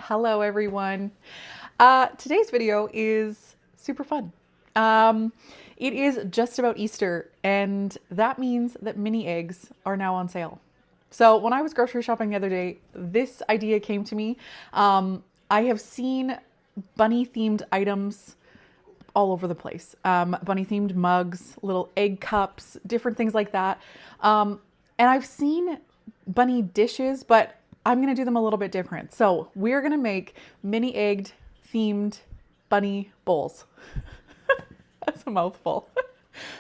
Hello everyone. Today's video is super fun. It is just about Easter, and that means that mini eggs are now on sale. So when I was grocery shopping the other day, this idea came to me. I have seen bunny themed items all over the place. Bunny themed mugs, little egg cups, different things like that. And I've seen bunny dishes, but I'm gonna do them a little bit different. So we're gonna make mini egged themed bunny bowls. That's a mouthful.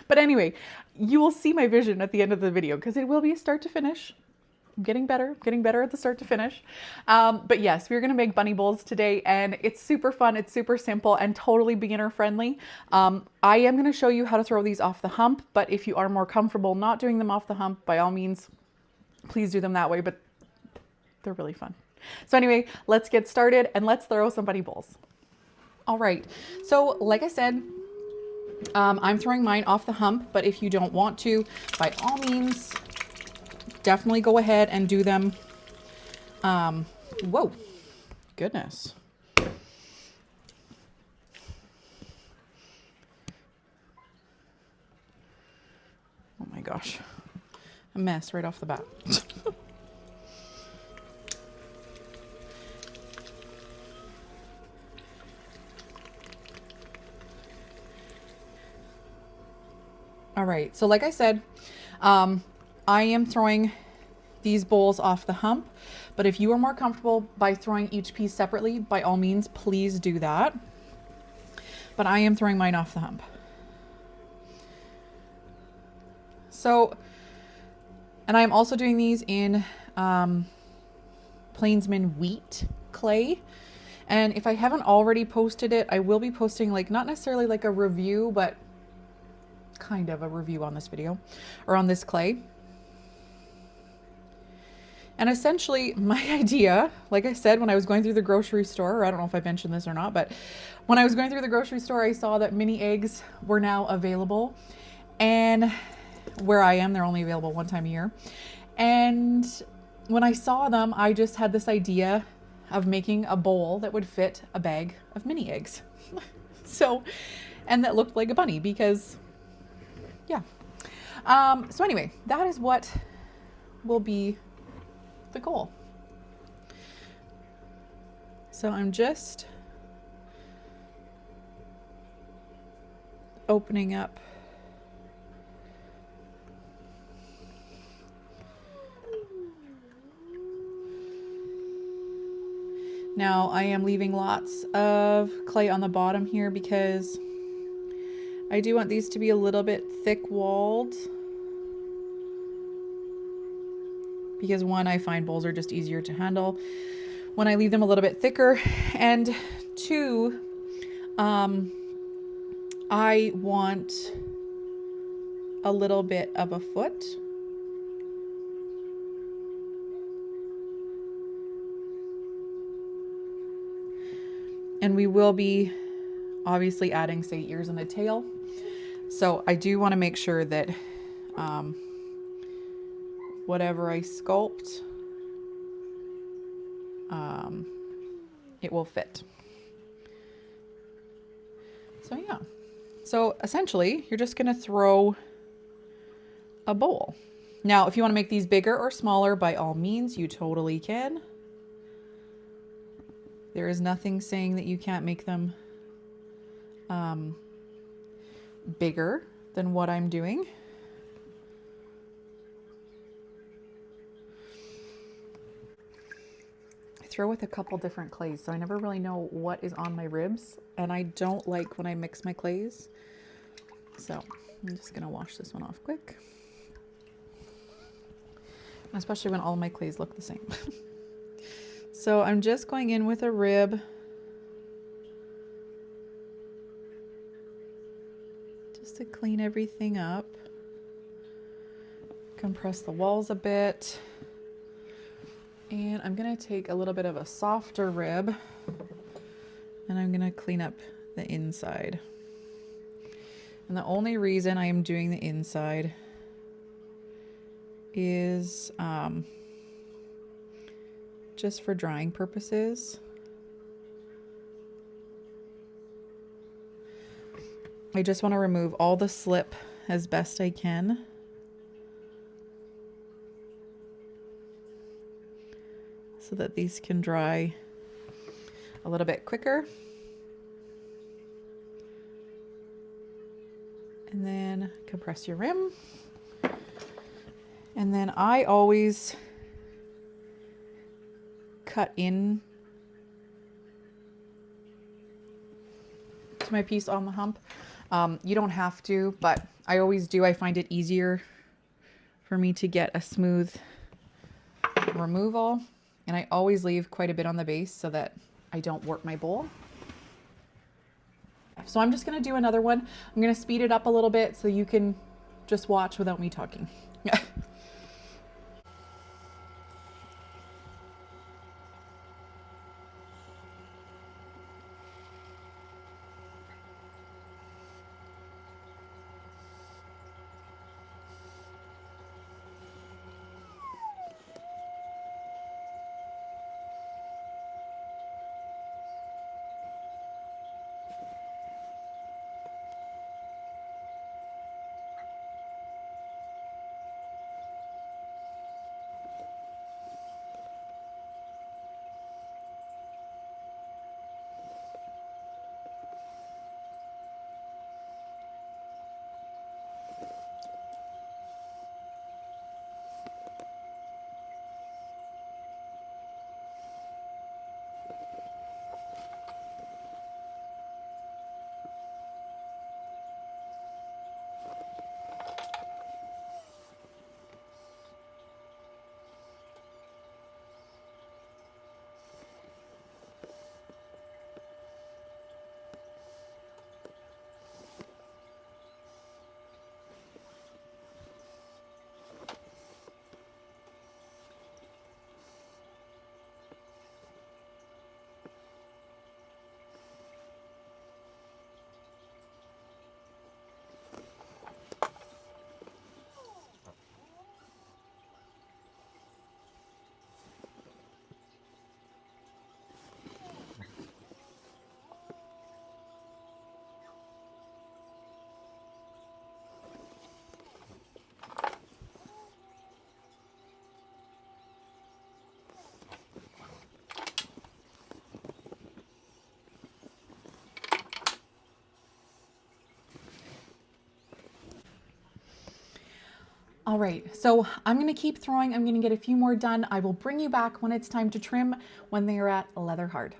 But anyway, you will see my vision at the end of the video because it will be a start to finish. I'm getting better at the start to finish. But yes, we're gonna make bunny bowls today, and it's super fun, it's super simple, and totally beginner friendly. I am gonna show you how to throw these off the hump, but if you are more comfortable not doing them off the hump, by all means, please do them that way, but they're really fun. So anyway, let's get started and let's throw some bunny bowls. All right, so like I said, I'm throwing mine off the hump, but if you don't want to, by all means, definitely go ahead and do them. Whoa, goodness. Oh my gosh, a mess right off the bat. All right, so like I said, I am throwing these bowls off the hump, but if you are more comfortable by throwing each piece separately, by all means, please do that. But I am throwing mine off the hump. So, and I'm also doing these in Plainsman wheat clay. And if I haven't already posted it, I will be posting, like, not necessarily like a review, but kind of a review on this video or on this clay. And essentially my idea, like I said, when I was going through the grocery store, or I don't know if I mentioned this or not, but when I was going through the grocery store, I saw that mini eggs were now available. And where I am, they're only available one time a year. And when I saw them, I just had this idea of making a bowl that would fit a bag of mini eggs. So, and that looked like a bunny because yeah. So anyway, that is what will be the goal. So I'm just opening up now. I am leaving lots of clay on the bottom here because I do want these to be a little bit thick-walled, because one, I find bowls are just easier to handle when I leave them a little bit thicker, and two, I want a little bit of a foot. And we will be obviously adding, say, ears and a tail. So I do want to make sure that whatever I sculpt, it will fit. So yeah. So essentially, you're just going to throw a bowl. Now, if you want to make these bigger or smaller, by all means, you totally can. There is nothing saying that you can't make them bigger than what I'm doing. I throw with a couple different clays, so I never really know what is on my ribs, and I don't like when I mix my clays. So I'm just gonna wash this one off quick, especially when all my clays look the same. So I'm just going in with a rib. Just to clean everything up. Compress the walls a bit. And I'm gonna take a little bit of a softer rib and I'm gonna clean up the inside. And the only reason I am doing the inside is just for drying purposes. I just want to remove all the slip as best I can. So that these can dry a little bit quicker. And then compress your rim. And then I always cut in to my piece on the hump. You don't have to, but I always do. I find it easier for me to get a smooth removal. And I always leave quite a bit on the base so that I don't warp my bowl. So I'm just going to do another one. I'm going to speed it up a little bit so you can just watch without me talking. All right, so I'm gonna keep throwing. I'm gonna get a few more done. I will bring you back when it's time to trim, when they are at leather hard.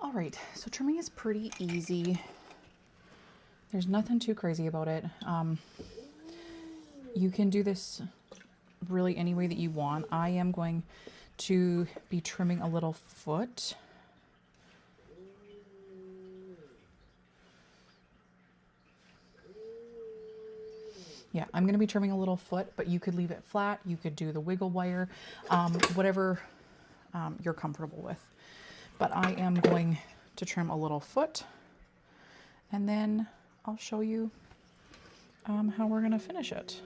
All right, so trimming is pretty easy. There's nothing too crazy about it. You can do this really any way that you want. I am going to be trimming a little foot. Yeah, I'm going to be trimming a little foot, but you could leave it flat. You could do the wiggle wire, whatever you're comfortable with. But I am going to trim a little foot, and then I'll show you how we're going to finish it.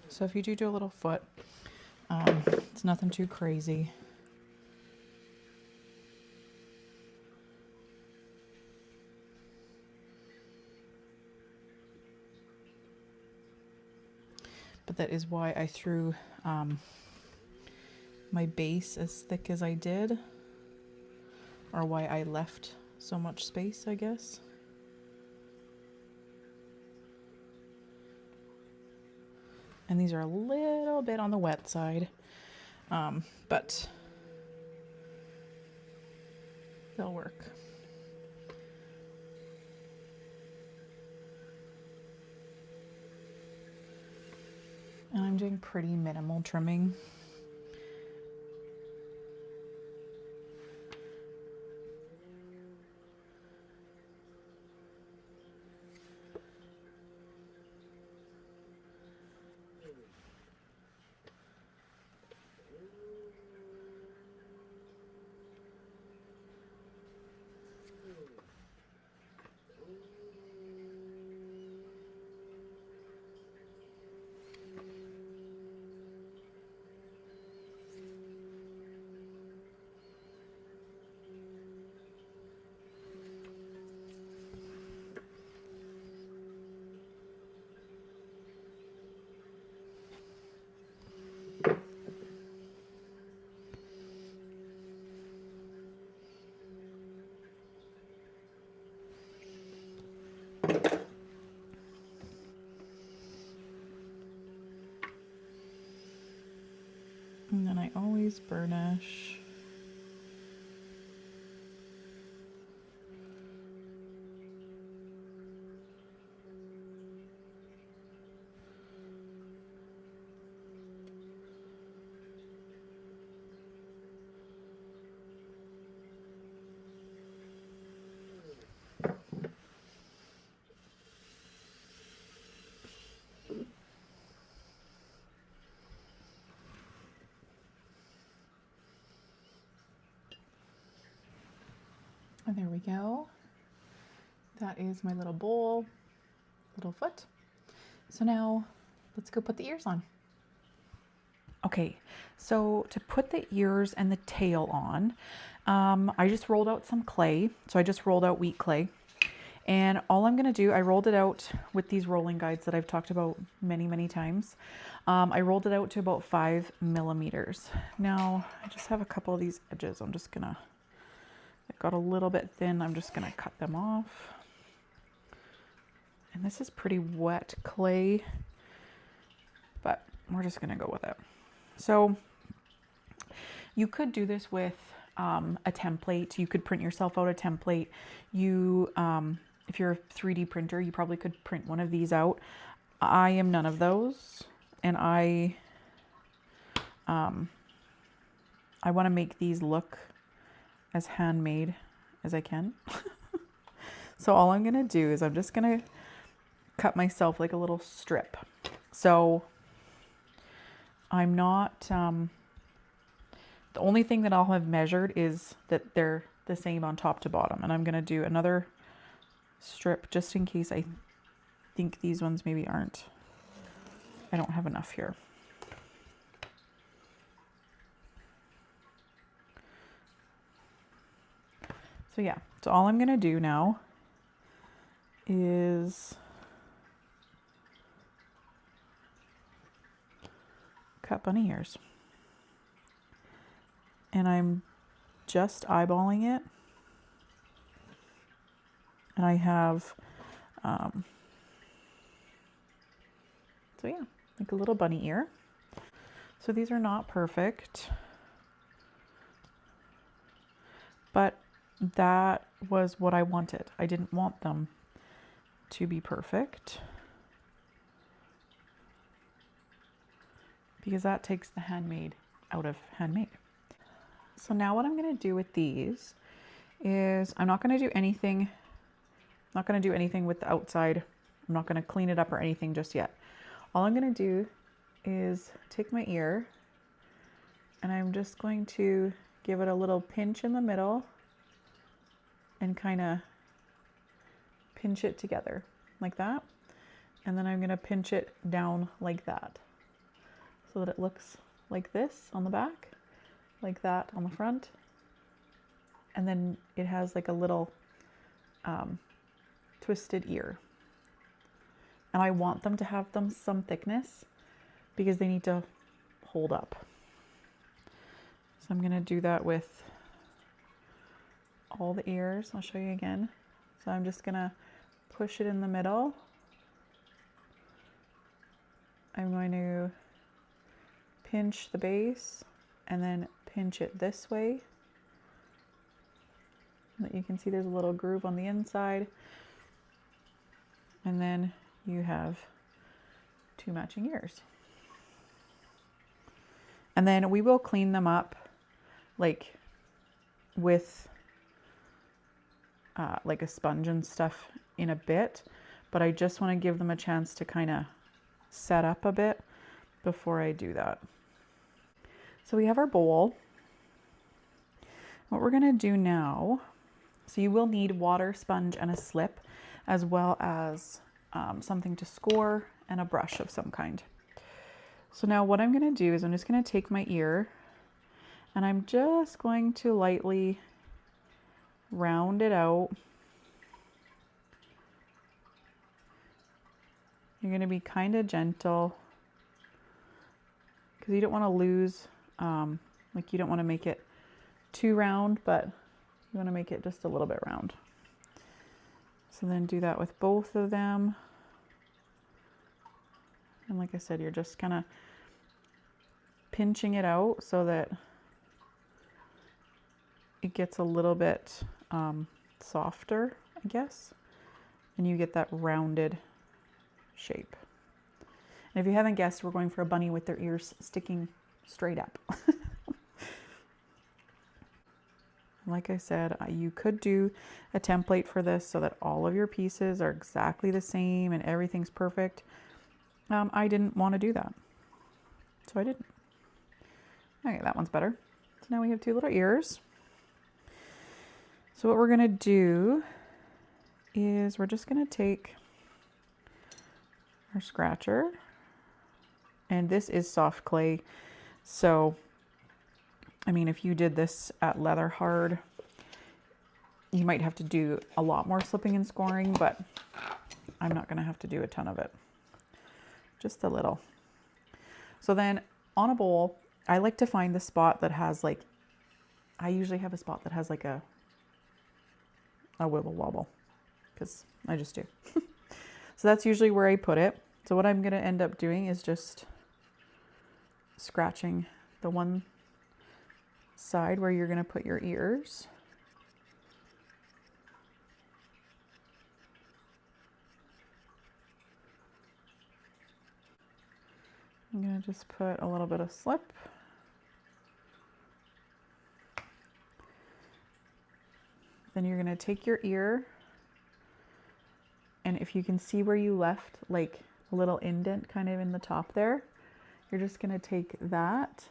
So if you do a little foot, it's nothing too crazy. But that is why I threw my base as thick as I did, or why I left so much space, I guess. And these are a little bit on the wet side, but they'll work. And I'm doing pretty minimal trimming. Always burnish. And there we go. That is my little bowl, little foot. So now let's go put the ears on. Okay, so to put the ears and the tail on, I just rolled out some clay. So I just rolled out wheat clay. And all I'm gonna do, I rolled it out with these rolling guides that I've talked about many, many times. I rolled it out to about 5 millimeters. Now, I just have a couple of these edges. I'm just gonna, it got a little bit thin. I'm just gonna cut them off. And this is pretty wet clay, but we're just gonna go with it. So you could do this with a template. You could print yourself out a template. You, if you're a 3D printer, you probably could print one of these out. I am none of those, and I want to make these look as handmade as I can. So all I'm gonna do is I'm just gonna cut myself like a little strip. So I'm not, the only thing that I'll have measured is that they're the same on top to bottom. And I'm going to do another strip just in case I think these ones maybe aren't, I don't have enough here. So yeah, so all I'm going to do now is cut bunny ears. And I'm just eyeballing it. And I have, so yeah, like a little bunny ear. So these are not perfect, but that was what I wanted. I didn't want them to be perfect, because that takes the handmade out of handmade. So now what I'm going to do with these is I'm not going to do anything, with the outside. I'm not going to clean it up or anything just yet. All I'm going to do is take my ear and I'm just going to give it a little pinch in the middle and kind of pinch it together like that. And then I'm going to pinch it down like that so that it looks like this on the back, like that on the front. And then it has like a little twisted ear. And I want them to have some thickness because they need to hold up. So I'm going to do that with all the ears. I'll show you again. So I'm just going to push it in the middle. I'm going to pinch the base and then pinch it this way. That you can see there's a little groove on the inside. And then you have 2 matching ears. And then we will clean them up like with like a sponge and stuff in a bit, but I just want to give them a chance to kind of set up a bit before I do that. So we have our bowl. What we're going to do now, so you will need water, sponge, and a slip, as well as something to score and a brush of some kind. So now what I'm going to do is I'm just going to take my ear and I'm just going to lightly round it out. You're going to be kind of gentle because you don't want to lose, like you don't want to make it too round, but you want to make it just a little bit round. So then do that with both of them. And like I said, you're just kind of pinching it out so that it gets a little bit softer, I guess, and you get that rounded shape. And if you haven't guessed, we're going for a bunny with their ears sticking straight up. Like I said, you could do a template for this so that all of your pieces are exactly the same and everything's perfect. I didn't want to do that, so I didn't. Okay, that one's better. So now we have two little ears. So what we're gonna do is we're just gonna take our scratcher, and this is soft clay, so I mean, if you did this at leather hard, you might have to do a lot more slipping and scoring, but I'm not gonna have to do a ton of it, just a little. So then on a bowl, I like to find the spot that has like, I usually have a spot that has like a wibble wobble, because I just do. So that's usually where I put it. So what I'm gonna end up doing is just scratching the one side where you're gonna put your ears. I'm gonna just put a little bit of slip. Then you're gonna take your ear, and if you can see where you left like a little indent kind of in the top there, you're just gonna take that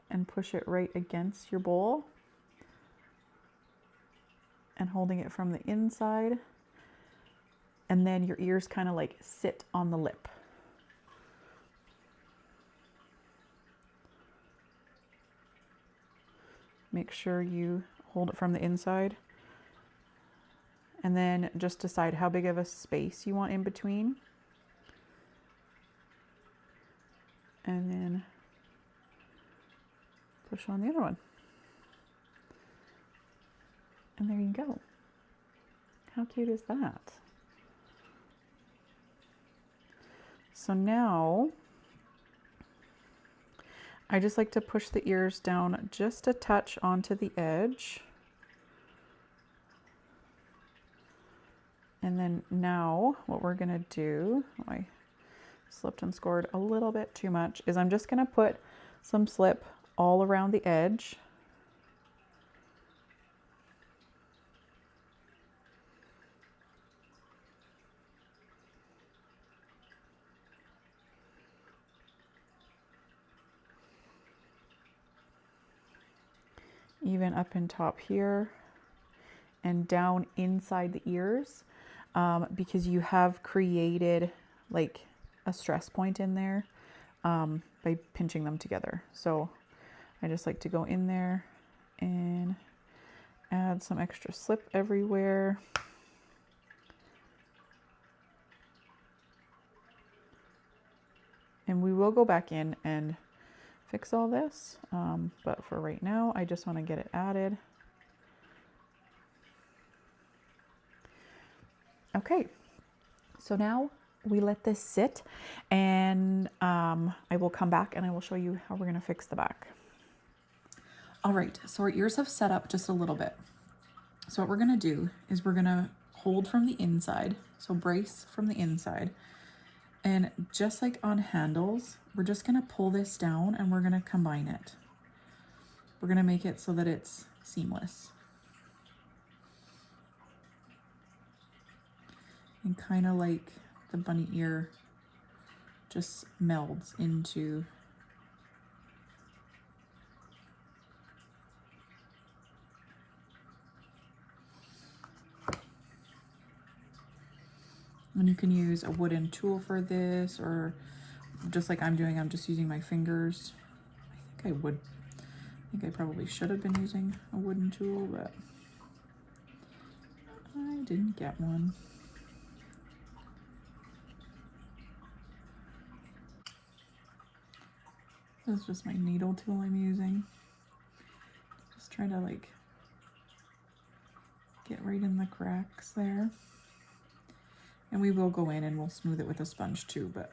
and push it right against your bowl and holding it from the inside, and then your ears kind of like sit on the lip. Make sure you hold it from the inside, and then just decide how big of a space you want in between, and then push on the other one. And there you go. How cute is that? So now I just like to push the ears down just a touch onto the edge. And then now what we're gonna do, oh, I slipped and scored a little bit too much, is I'm just gonna put some slip all around the edge. Even up in top here and down inside the ears, because you have created like a stress point in there by pinching them together. So I just like to go in there and add some extra slip everywhere. And we will go back in and fix all this, but for right now, I just want to get it added. Okay, so now we let this sit, and I will come back and I will show you how we're going to fix the back. All right, so our ears have set up just a little bit. So what we're going to do is we're going to hold from the inside, so brace from the inside. And just like on handles, we're just gonna pull this down and we're gonna combine it. We're gonna make it so that it's seamless. And kind of like the bunny ear just melds into and you can use a wooden tool for this, or just like I'm doing, I'm just using my fingers. I think I probably should have been using a wooden tool, but I didn't get one. This is just my needle tool I'm using. Just trying to like get right in the cracks there. And we will go in and we'll smooth it with a sponge too, but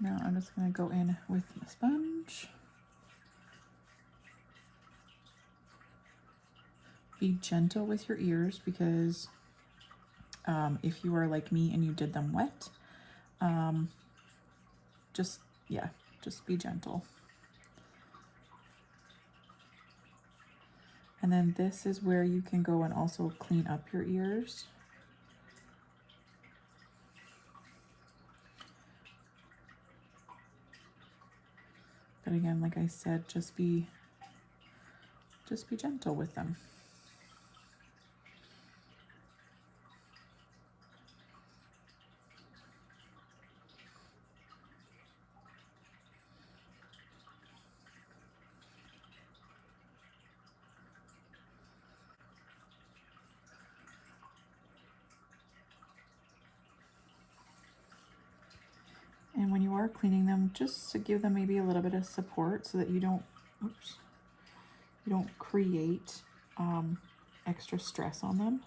Now I'm just going to go in with the sponge. Be gentle with your ears because if you are like me and you did them wet, just be gentle. And then this is where you can go and also clean up your ears. But again, like I said, just be gentle with them. And when you are cleaning them, just to give them maybe a little bit of support so that you don't, you don't create extra stress on them.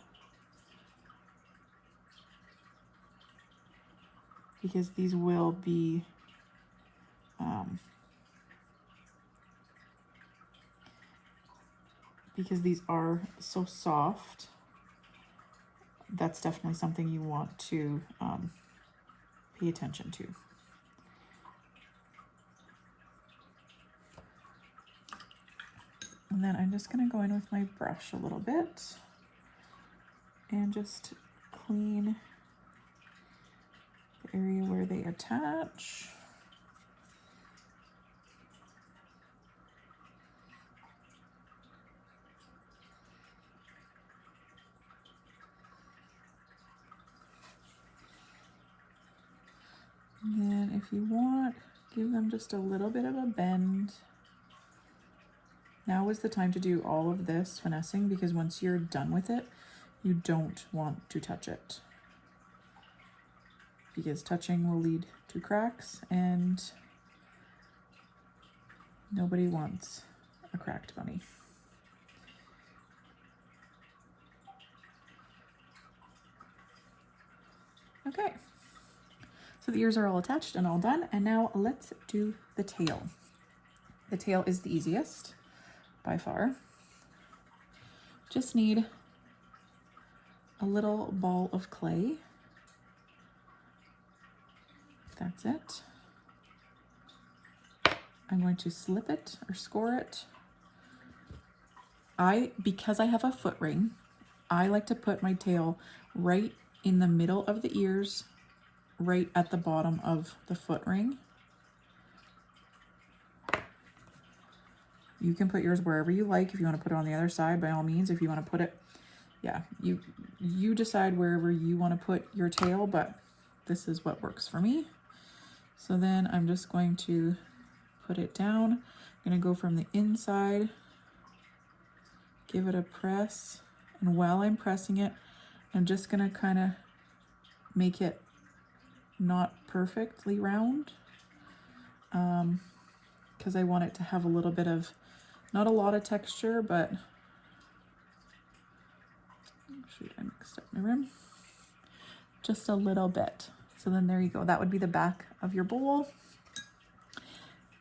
Because these will be because these are so soft, that's definitely something you want to pay attention to. And then I'm just going to go in with my brush a little bit and just clean the area where they attach. And then if you want, give them just a little bit of a bend. Now is the time to do all of this finessing, because once you're done with it, you don't want to touch it. Because touching will lead to cracks, and nobody wants a cracked bunny. Okay, so the ears are all attached and all done, and now let's do the tail. The tail is the easiest by far. Just need a little ball of clay. That's it. I'm going to slip it or score it. Because I have a foot ring, I like to put my tail right in the middle of the ears, right at the bottom of the foot ring. You can put yours wherever you like. If you want to put it on the other side, by all means. If you want to put it, yeah, you decide wherever you want to put your tail, but this is what works for me. So then I'm just going to put it down. I'm going to go from the inside, give it a press, and while I'm pressing it, I'm just going to kind of make it not perfectly round, because I want it to have a little bit of, not a lot of texture, but shoot, I mixed up my rim. Just a little bit. So then there you go. That would be the back of your bowl.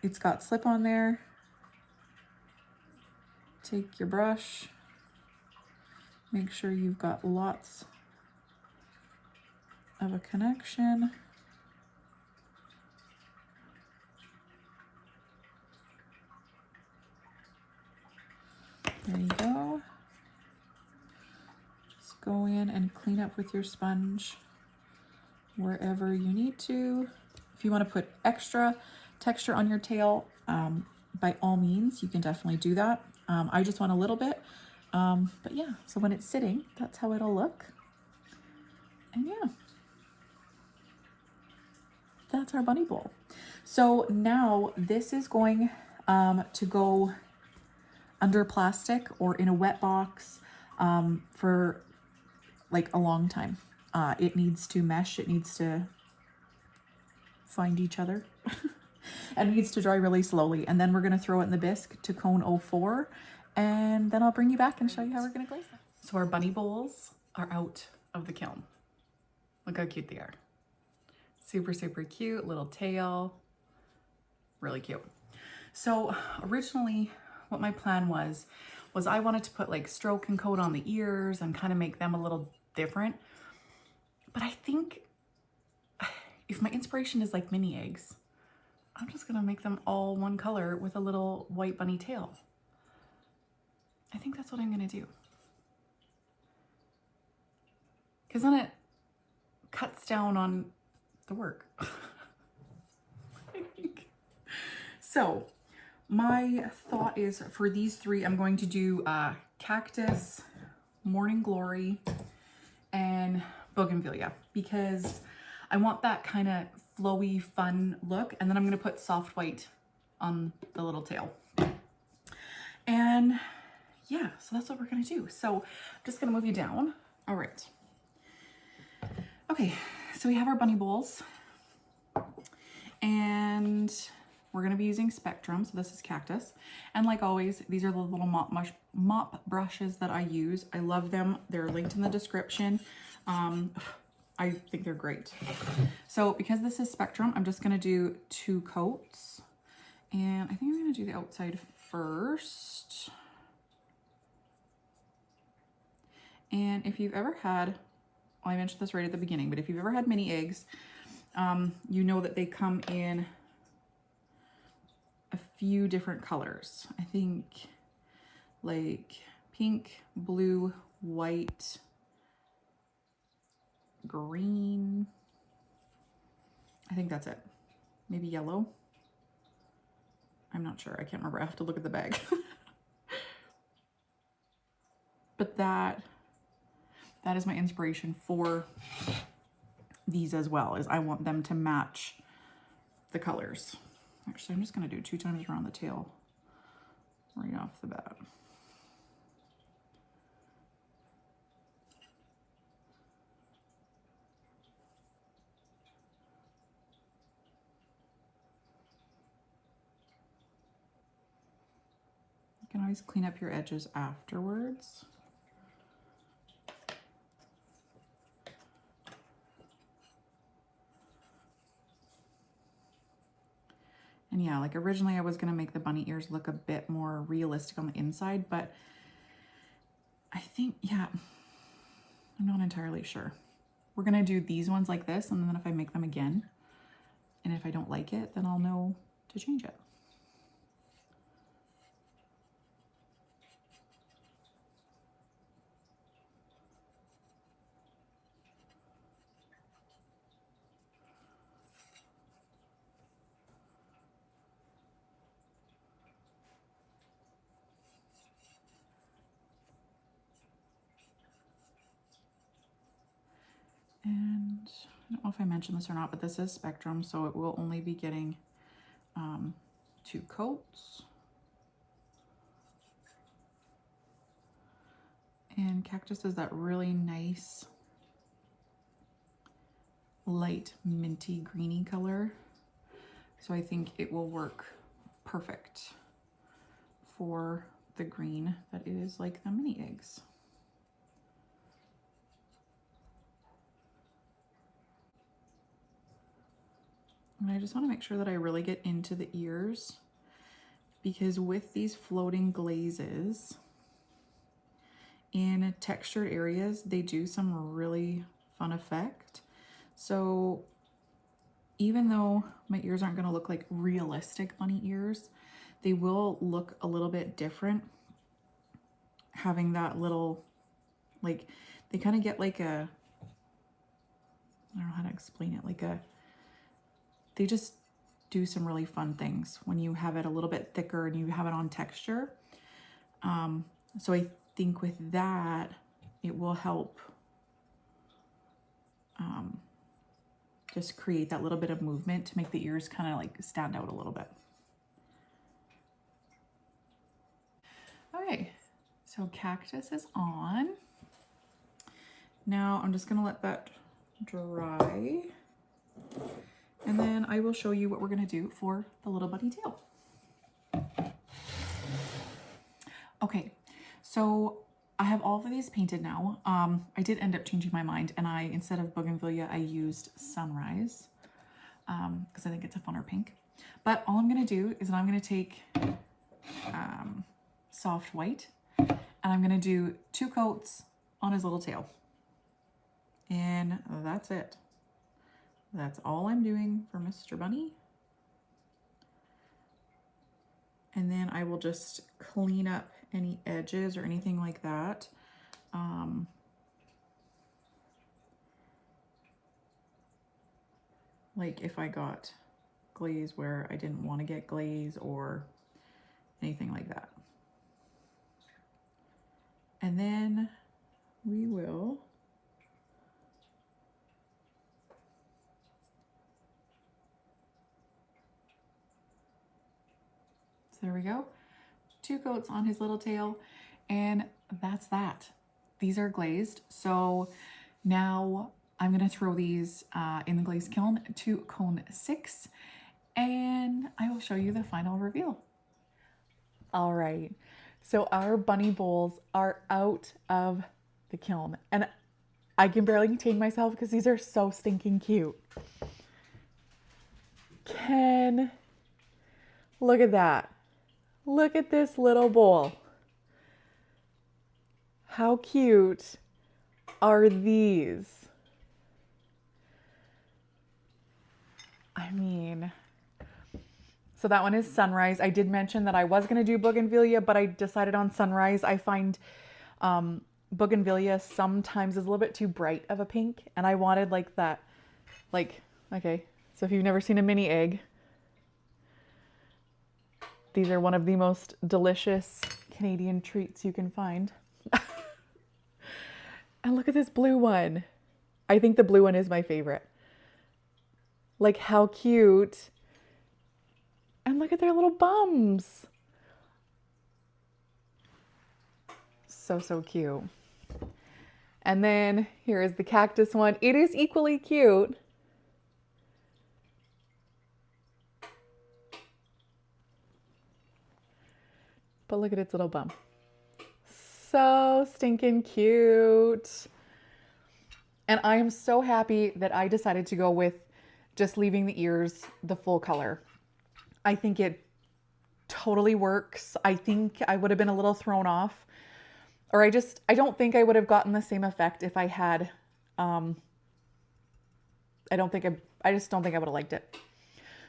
It's got slip on there. Take your brush. Make sure you've got lots of a connection. There you go. Just go in and clean up with your sponge wherever you need to. If you want to put extra texture on your tail, by all means, you can definitely do that. I just want a little bit. But yeah, so when it's sitting, that's how it'll look. And yeah, that's our bunny bowl. So now this is going to go under plastic or in a wet box for like a long time. It needs to mesh, it needs to find each other and needs to dry really slowly. And then we're gonna throw it in the bisque to cone 04, and then I'll bring you back and show you how we're gonna glaze it. So our bunny bowls are out of the kiln. Look how cute they are. Super, super cute little tail. Really cute. So originally what my plan was I wanted to put like stroke and coat on the ears and kind of make them a little different. But I think if my inspiration is like mini eggs, I'm just gonna make them all one color with a little white bunny tail. I think that's what I'm gonna do. Because then it cuts down on the work. So my thought is for these three, I'm going to do Cactus, Morning Glory, and Bougainvillea, because I want that kind of flowy, fun look. And then I'm going to put soft white on the little tail. And yeah, so that's what we're going to do. So I'm just going to move you down. All right. Okay, so we have our bunny bowls. And we're going to be using Spectrum, so this is Cactus. And like always, these are the little mop brushes that I use. I love them. They're linked in the description. I think they're great. So because this is Spectrum, I'm just going to do 2 coats. And I think I'm going to do the outside first. And if you've ever had, well, I mentioned this right at the beginning, but if you've ever had mini eggs, you know that they come in a few different colors. I think like pink, blue, white, green. I think that's it. Maybe yellow. I'm not sure. I can't remember. I have to look at the bag. But that is my inspiration for these as well, is I want them to match the colors. Actually, I'm just going to do 2 times around the tail right off the bat. You can always clean up your edges afterwards. And yeah, like originally I was going to make the bunny ears look a bit more realistic on the inside, but I think, yeah, I'm not entirely sure. We're going to do these ones like this, and then if I make them again, and if I don't like it, then I'll know to change it. And I don't know if I mentioned this or not, but this is Spectrum, so it will only be getting 2 coats. And Cactus is that really nice light minty greeny color. So I think it will work perfect for the green that is like the mini eggs. And I just want to make sure that I really get into the ears, because with these floating glazes in textured areas, they do some really fun effect. So even though my ears aren't going to look like realistic bunny ears, they will look a little bit different having that little, like, they kind of get like a, I don't know how to explain it, like a, they just do some really fun things when you have it a little bit thicker and you have it on texture. So I think with that, it will help just create that little bit of movement to make the ears kind of like stand out a little bit. Okay, so Cactus is on. Now I'm just gonna let that dry. And then I will show you what we're gonna do for the little bunny tail. Okay, so I have all of these painted now. I did end up changing my mind, and instead of Bougainvillea, I used Sunrise. because I think it's a funner pink. But all I'm going to do is I'm going to take soft white, and I'm going to do 2 coats on his little tail. And that's it. That's all I'm doing for Mr. Bunny. And then I will just clean up any edges or anything like that. Like if I got glaze where I didn't want to get glaze or anything like that. And then we will so there we go. 2 coats on his little tail, and that's that. These are glazed. So now I'm going to throw these in the glaze kiln to cone 6, and I will show you the final reveal. All right, so our bunny bowls are out of the kiln, and I can barely contain myself because these are so stinking cute. Look at that. Look at this little bowl. How cute are these? I mean, so that one is Sunrise. I did mention that I was going to do Bougainvillea, but I decided on Sunrise. I find Bougainvillea sometimes is a little bit too bright of a pink, and I wanted like that, like, okay, so if you've never seen a mini egg, these are one of the most delicious Canadian treats you can find. And look at this blue one. I think the blue one is my favorite. Like, how cute. And look at their little bums. So cute. And then here is the cactus one. It is equally cute. But look at its little bum. So stinking cute. And I am so happy that I decided to go with just leaving the ears the full color. I think it totally works. I think I would have been a little thrown off, or I don't think I would have gotten the same effect if I had, I just don't think I would have liked it.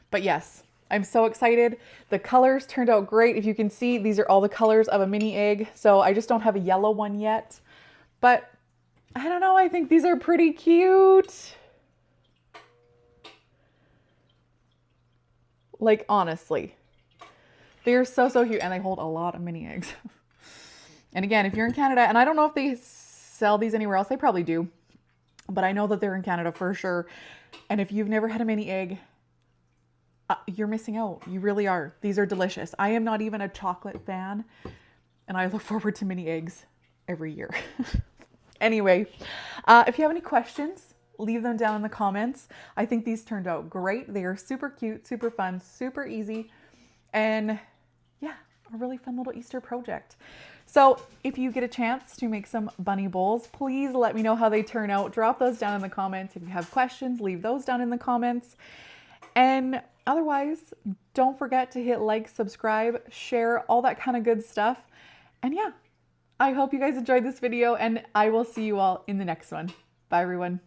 But yes, I'm so excited. The colors turned out great. If you can see, these are all the colors of a mini egg. So I just don't have a yellow one yet, but I don't know. I think these are pretty cute. Like, honestly, they're so cute, and they hold a lot of mini eggs. And again, if you're in Canada, and I don't know if they sell these anywhere else, they probably do, but I know that they're in Canada for sure. And if you've never had a mini egg, you're missing out. You really are. These are delicious. I am not even a chocolate fan, and I look forward to mini eggs every year. Anyway, if you have any questions, leave them down in the comments. I think these turned out great. They are super cute, super fun, super easy, and yeah, a really fun little Easter project. So if you get a chance to make some bunny bowls, please let me know how they turn out. Drop those down in the comments. If you have questions, leave those down in the comments. And otherwise, don't forget to hit like, subscribe, share, all that kind of good stuff. And yeah, I hope you guys enjoyed this video, and I will see you all in the next one. Bye, everyone.